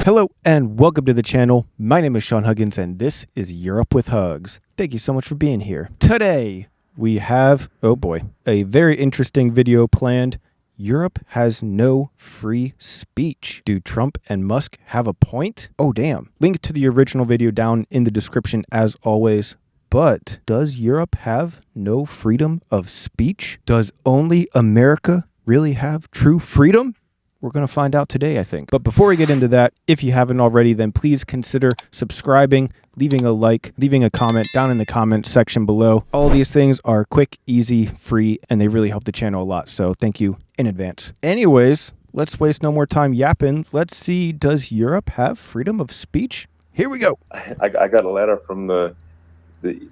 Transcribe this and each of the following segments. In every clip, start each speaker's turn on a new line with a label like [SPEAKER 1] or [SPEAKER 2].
[SPEAKER 1] Hello and welcome to the channel. My name is Sean Huggins and this is Europe with Hugs. Thank you so much for being here. Today we have, oh boy, a very interesting video planned. Europe has no free speech. Do Trump and Musk have a point? Oh damn. Link to the original video down in the description as always. But does Europe have no freedom of speech? Does only America really have true freedom? We're going to find out today, I think. But before we get into that, if you haven't already, then please consider subscribing, leaving a like, leaving a comment down in the comment section below. All these things are quick, easy, free, and they really help the channel a lot. So thank you in advance. Anyways, let's waste no more time yapping. Let's see, does Europe have freedom of speech? Here we go.
[SPEAKER 2] I got a letter from the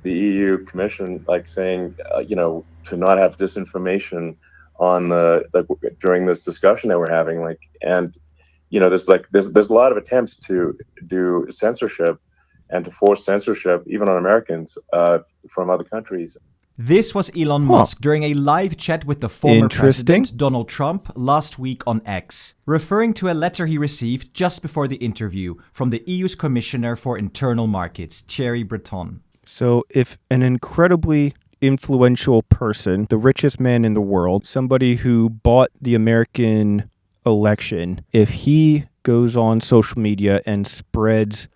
[SPEAKER 2] EU Commission, like saying, to not have disinformation on during this discussion that we're having, there's a lot of attempts to do censorship and to force censorship even on Americans from other countries.
[SPEAKER 3] This was Elon Musk during a live chat with the former president Donald Trump last week on X, referring to a letter he received just before the interview from the EU's Commissioner for Internal Markets, Thierry Breton.
[SPEAKER 1] So if an incredibly influential person, the richest man in the world, somebody who bought the American election, if he goes on social media and spreads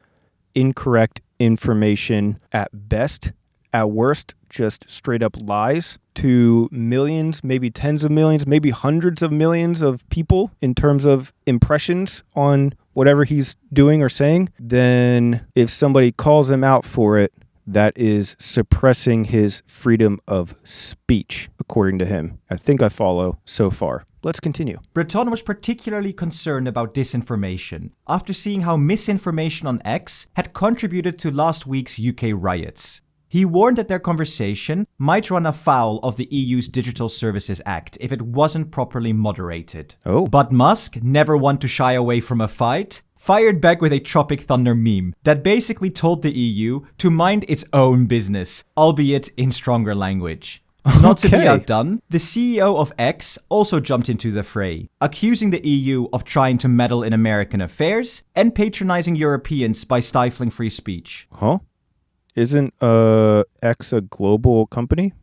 [SPEAKER 1] incorrect information at best, at worst, just straight up lies to millions, maybe tens of millions, maybe hundreds of millions of people in terms of impressions on whatever he's doing or saying, then if somebody calls him out for it, that is suppressing his freedom of speech, according to him. I think I follow so far. Let's continue.
[SPEAKER 3] Breton was particularly concerned about disinformation after seeing how misinformation on X had contributed to last week's UK riots. He warned that their conversation might run afoul of the EU's Digital Services Act if it wasn't properly moderated.
[SPEAKER 1] Oh.
[SPEAKER 3] But Musk, never one to shy away from a fight, fired back with a Tropic Thunder meme that basically told the EU to mind its own business, albeit in stronger language. Not to be outdone, the CEO of X also jumped into the fray, accusing the EU of trying to meddle in American affairs and patronizing Europeans by stifling free speech.
[SPEAKER 1] Huh? Isn't X a global company?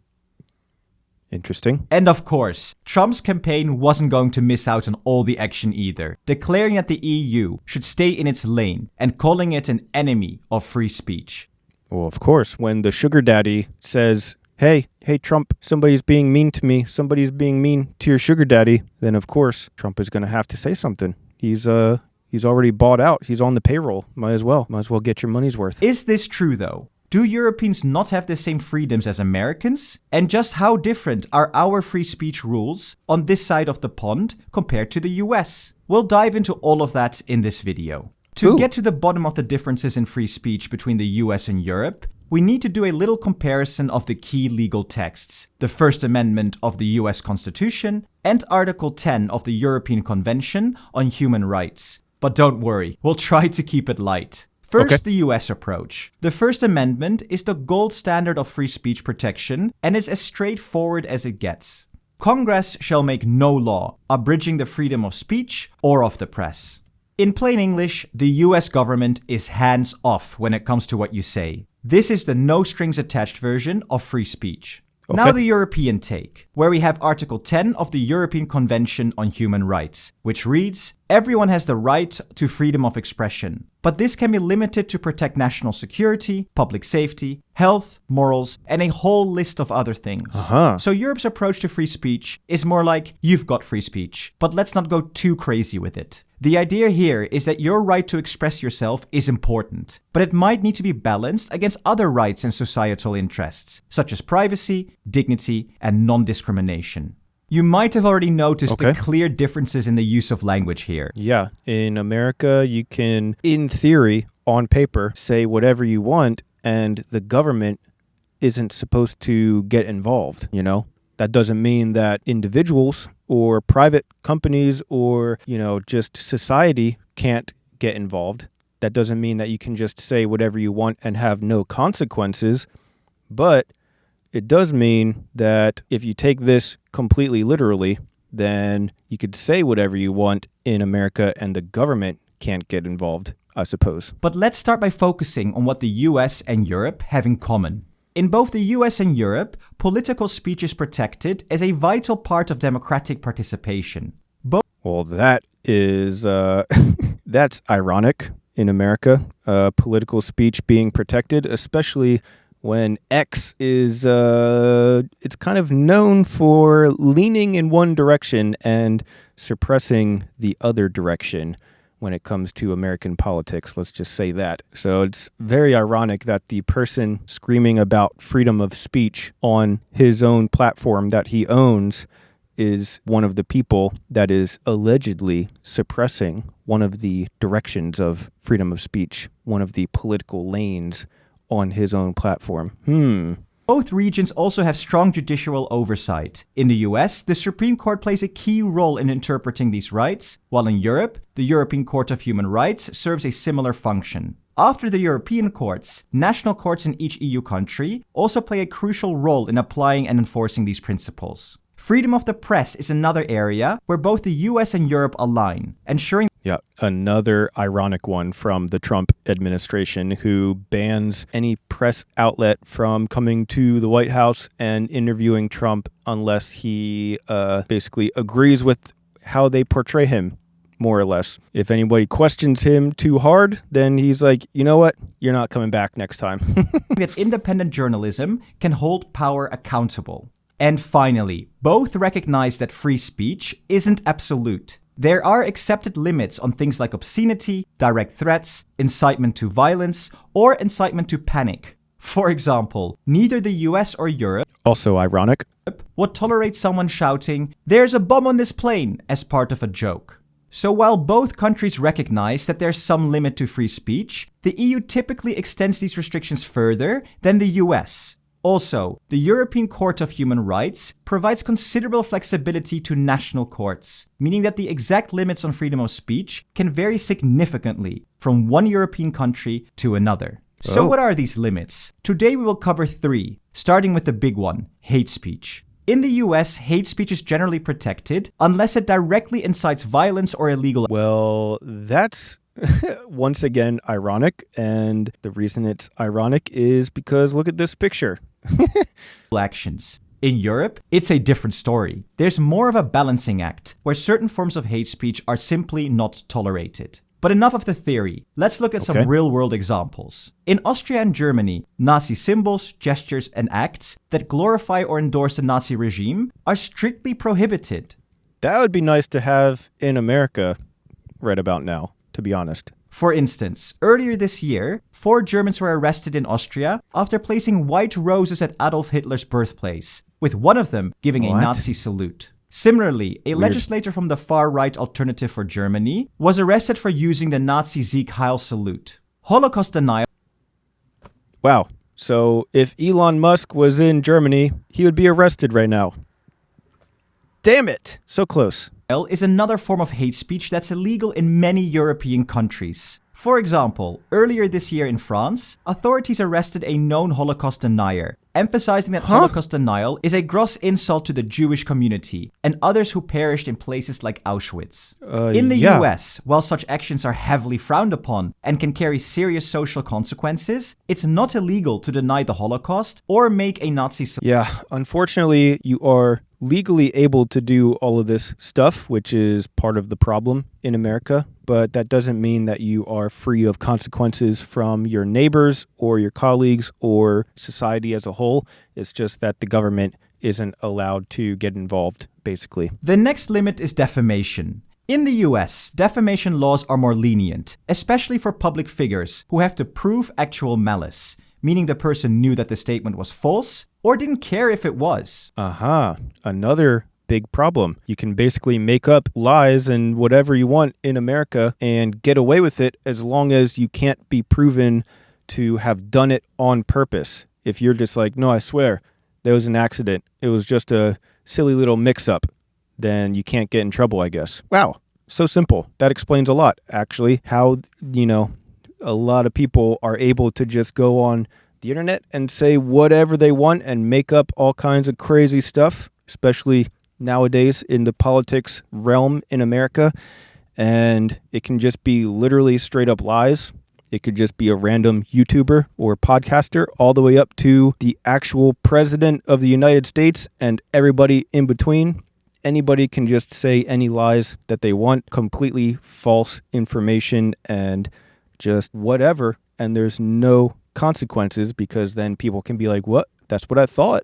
[SPEAKER 1] Interesting.
[SPEAKER 3] And of course, Trump's campaign wasn't going to miss out on all the action either, declaring that the EU should stay in its lane and calling it an enemy of free speech.
[SPEAKER 1] Well, of course, when the sugar daddy says, hey Trump, somebody's being mean to me, somebody's being mean to your sugar daddy, then of course Trump is going to have to say something. He's already bought out. He's on the payroll. Might as well get your money's worth.
[SPEAKER 3] Is this true though? Do Europeans not have the same freedoms as Americans? And just how different are our free speech rules on this side of the pond compared to the US? We'll dive into all of that in this video. To get to the bottom of the differences in free speech between the US and Europe, we need to do a little comparison of the key legal texts, the First Amendment of the US Constitution and Article 10 of the European Convention on Human Rights. But don't worry, we'll try to keep it light. First, the US approach. The First Amendment is the gold standard of free speech protection and is as straightforward as it gets. Congress shall make no law abridging the freedom of speech or of the press. In plain English, the US government is hands off when it comes to what you say. This is the no strings attached version of free speech. Now the European take, where we have Article 10 of the European Convention on Human Rights, which reads, everyone has the right to freedom of expression, but this can be limited to protect national security, public safety, health, morals, and a whole list of other things. So Europe's approach to free speech is more like, you've got free speech, but let's not go too crazy with it. The idea here is that your right to express yourself is important, but it might need to be balanced against other rights and societal interests, such as privacy, dignity, and non-discrimination. You might have already noticed the clear differences in the use of language here.
[SPEAKER 1] Yeah, in America, you can, in theory, on paper, say whatever you want, and the government isn't supposed to get involved, you know? That doesn't mean that individuals or private companies or, just society can't get involved. That doesn't mean that you can just say whatever you want and have no consequences. But it does mean that if you take this completely literally, then you could say whatever you want in America and the government can't get involved, I suppose.
[SPEAKER 3] But let's start by focusing on what the US and Europe have in common. In both the US and Europe, political speech is protected as a vital part of democratic participation.
[SPEAKER 1] Well, that is, that's ironic in America, political speech being protected, especially when X is, it's kind of known for leaning in one direction and suppressing the other direction when it comes to American politics, let's just say that. So it's very ironic that the person screaming about freedom of speech on his own platform that he owns is one of the people that is allegedly suppressing one of the directions of freedom of speech, one of the political lanes on his own platform.
[SPEAKER 3] Both regions also have strong judicial oversight. In the US, the Supreme Court plays a key role in interpreting these rights, while in Europe, the European Court of Human Rights serves a similar function. After the European courts, national courts in each EU country also play a crucial role in applying and enforcing these principles. Freedom of the press is another area where both the US and Europe align, ensuring
[SPEAKER 1] another ironic one from the Trump administration, who bans any press outlet from coming to the White House and interviewing Trump unless he basically agrees with how they portray him, more or less. If anybody questions him too hard, then he's like, you know what? You're not coming back next time.
[SPEAKER 3] that independent journalism can hold power accountable. And finally, both recognize that free speech isn't absolute. There are accepted limits on things like obscenity, direct threats, incitement to violence, or incitement to panic. For example, neither the US or Europe,
[SPEAKER 1] also ironic,
[SPEAKER 3] would tolerate someone shouting, "There's a bomb on this plane," as part of a joke. So while both countries recognize that there's some limit to free speech, the EU typically extends these restrictions further than the US. Also, the European Court of Human Rights provides considerable flexibility to national courts, meaning that the exact limits on freedom of speech can vary significantly from one European country to another. So what are these limits? Today we will cover 3, starting with the big one, hate speech. In the US, hate speech is generally protected unless it directly incites violence or illegal.
[SPEAKER 1] Well, that's once again ironic, and the reason it's ironic is because look at this picture.
[SPEAKER 3] Actions. In Europe, it's a different story. There's more of a balancing act, where certain forms of hate speech are simply not tolerated. But enough of the theory. Let's look at some real-world examples. In Austria and Germany, Nazi symbols, gestures, and acts that glorify or endorse the Nazi regime are strictly prohibited.
[SPEAKER 1] That would be nice to have in America right about now, to be honest.
[SPEAKER 3] For instance, earlier this year, 4 Germans were arrested in Austria after placing white roses at Adolf Hitler's birthplace, with one of them giving a Nazi salute. Similarly, a legislator from the far-right Alternative for Germany was arrested for using the Nazi Sieg Heil salute. Holocaust denial.
[SPEAKER 1] Wow. So if Elon Musk was in Germany, he would be arrested right now. Damn it. So close.
[SPEAKER 3] Is another form of hate speech that's illegal in many European countries. For example, earlier this year in France, authorities arrested a known Holocaust denier, emphasizing that Holocaust denial is a gross insult to the Jewish community and others who perished in places like Auschwitz. In the US, while such actions are heavily frowned upon and can carry serious social consequences, it's not illegal to deny the Holocaust or make a Nazi salute.
[SPEAKER 1] Yeah, unfortunately, you are legally able to do all of this stuff, which is part of the problem in America, but that doesn't mean that you are free of consequences from your neighbors or your colleagues or society as a whole. It's just that the government isn't allowed to get involved, basically.
[SPEAKER 3] The next limit is defamation. In the US, defamation laws are more lenient, especially for public figures who have to prove actual malice, meaning the person knew that the statement was false or didn't care if it was.
[SPEAKER 1] Another big problem. You can basically make up lies and whatever you want in America and get away with it as long as you can't be proven to have done it on purpose. If you're just like, no, I swear, there was an accident, it was just a silly little mix-up, then you can't get in trouble, I guess. Wow, so simple. That explains a lot, actually, how, a lot of people are able to just go on the internet and say whatever they want and make up all kinds of crazy stuff, especially nowadays in the politics realm in America. and it can just be literally straight up lies. It could just be a random YouTuber or podcaster all the way up to the actual president of the United States and everybody in between. Anybody can just say any lies that they want, completely false information and just whatever. And there's no consequences because then people can be like, what? That's what I thought.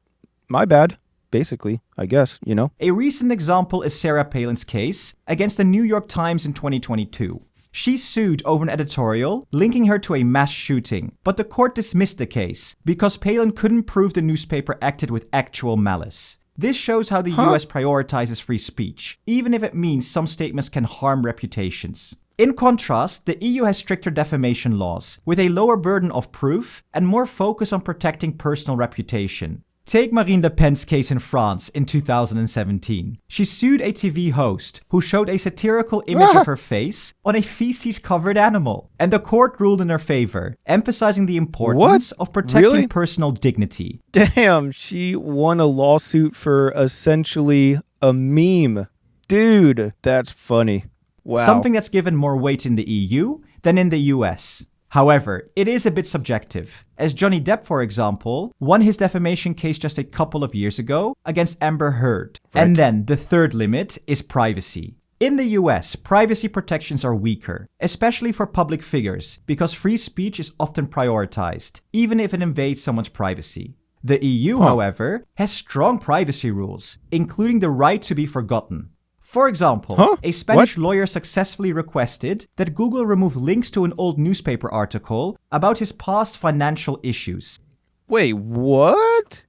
[SPEAKER 1] My bad. Basically, I guess, you know.
[SPEAKER 3] A recent example is Sarah Palin's case against the New York Times in 2022. She sued over an editorial linking her to a mass shooting, but the court dismissed the case because Palin couldn't prove the newspaper acted with actual malice. This shows how the US prioritizes free speech, even if it means some statements can harm reputations. In contrast, the EU has stricter defamation laws, with a lower burden of proof and more focus on protecting personal reputation. Take Marine Le Pen's case in France in 2017. She sued a TV host who showed a satirical image of her face on a feces-covered animal, and the court ruled in her favor, emphasizing the importance of protecting personal dignity.
[SPEAKER 1] Damn, she won a lawsuit for essentially a meme. Dude, that's funny. Wow.
[SPEAKER 3] Something that's given more weight in the EU than in the US. However, it is a bit subjective, as Johnny Depp, for example, won his defamation case just a couple of years ago against Amber Heard. Right. And then the third limit is privacy. In the US, privacy protections are weaker, especially for public figures, because free speech is often prioritized, even if it invades someone's privacy. The EU, however, has strong privacy rules, including the right to be forgotten. For example, a Spanish lawyer successfully requested that Google remove links to an old newspaper article about his past financial issues.
[SPEAKER 1] Wait, what?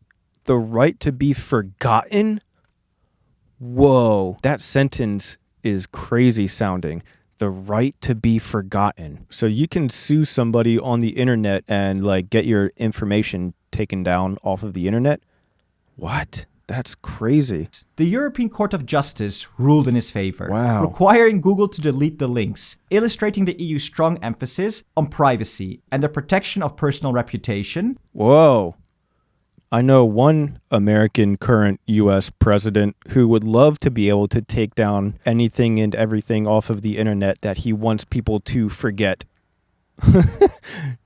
[SPEAKER 1] The right to be forgotten? Whoa, that sentence is crazy sounding. The right to be forgotten. So you can sue somebody on the internet and like get your information taken down off of the internet? What? That's crazy.
[SPEAKER 3] The European Court of Justice ruled in his favor, requiring Google to delete the links, illustrating the EU's strong emphasis on privacy and the protection of personal reputation.
[SPEAKER 1] Whoa. I know one American current U.S. president who would love to be able to take down anything and everything off of the internet that he wants people to forget.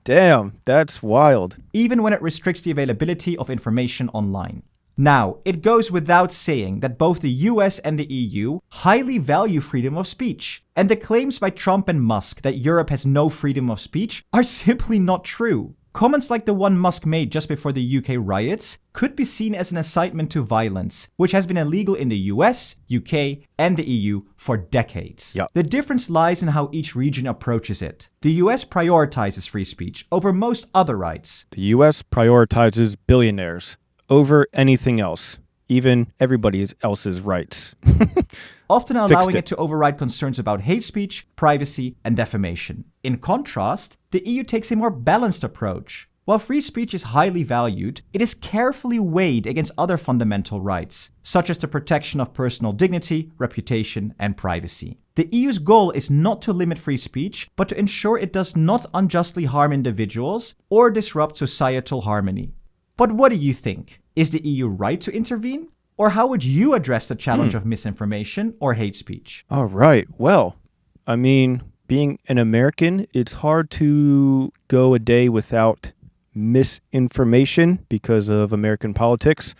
[SPEAKER 1] Damn, that's wild.
[SPEAKER 3] Even when it restricts the availability of information online. Now, it goes without saying that both the US and the EU highly value freedom of speech. And the claims by Trump and Musk that Europe has no freedom of speech are simply not true. Comments like the one Musk made just before the UK riots could be seen as an incitement to violence, which has been illegal in the US, UK, and the EU for decades.
[SPEAKER 1] Yep.
[SPEAKER 3] The difference lies in how each region approaches it. The US prioritizes free speech over most other rights.
[SPEAKER 1] The US prioritizes billionaires over anything else, even everybody else's rights.
[SPEAKER 3] Often allowing it to override concerns about hate speech, privacy, and defamation. In contrast, the EU takes a more balanced approach. While free speech is highly valued, it is carefully weighed against other fundamental rights, such as the protection of personal dignity, reputation, and privacy. The EU's goal is not to limit free speech, but to ensure it does not unjustly harm individuals or disrupt societal harmony. But what do you think? Is the EU right to intervene? Or how would you address the challenge of misinformation or hate speech?
[SPEAKER 1] All right. Well, I mean, being an American, it's hard to go a day without misinformation because of American politics.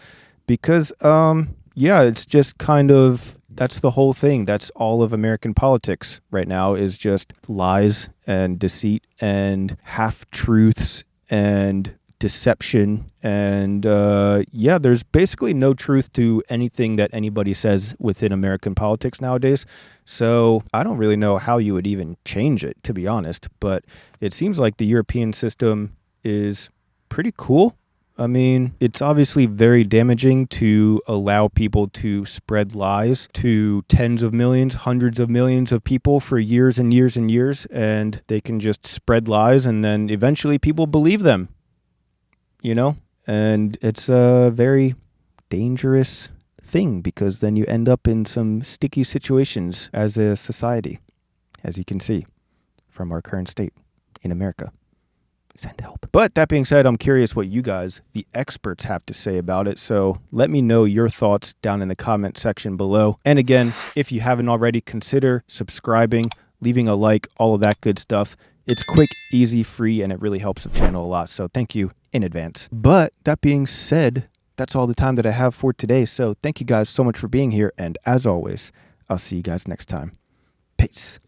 [SPEAKER 1] Because, it's just kind of, that's the whole thing. That's all of American politics right now is just lies and deceit and half-truths and deception, and there's basically no truth to anything that anybody says within American politics nowadays. So I don't really know how you would even change it, to be honest, but it seems like the European system is pretty cool. I mean, it's obviously very damaging to allow people to spread lies to tens of millions, hundreds of millions of people for years and years and years, and they can just spread lies and then eventually people believe them. You know, and it's a very dangerous thing because then you end up in some sticky situations as a society, as you can see from our current state in America. Send help. But that being said, I'm curious what you guys, the experts, have to say about it. So let me know your thoughts down in the comment section below. And again, if you haven't already, consider subscribing, leaving a like, all of that good stuff. It's quick, easy, free, and it really helps the channel a lot. So thank you in advance. But that being said, that's all the time that I have for today. So thank you guys so much for being here. And as always, I'll see you guys next time. Peace.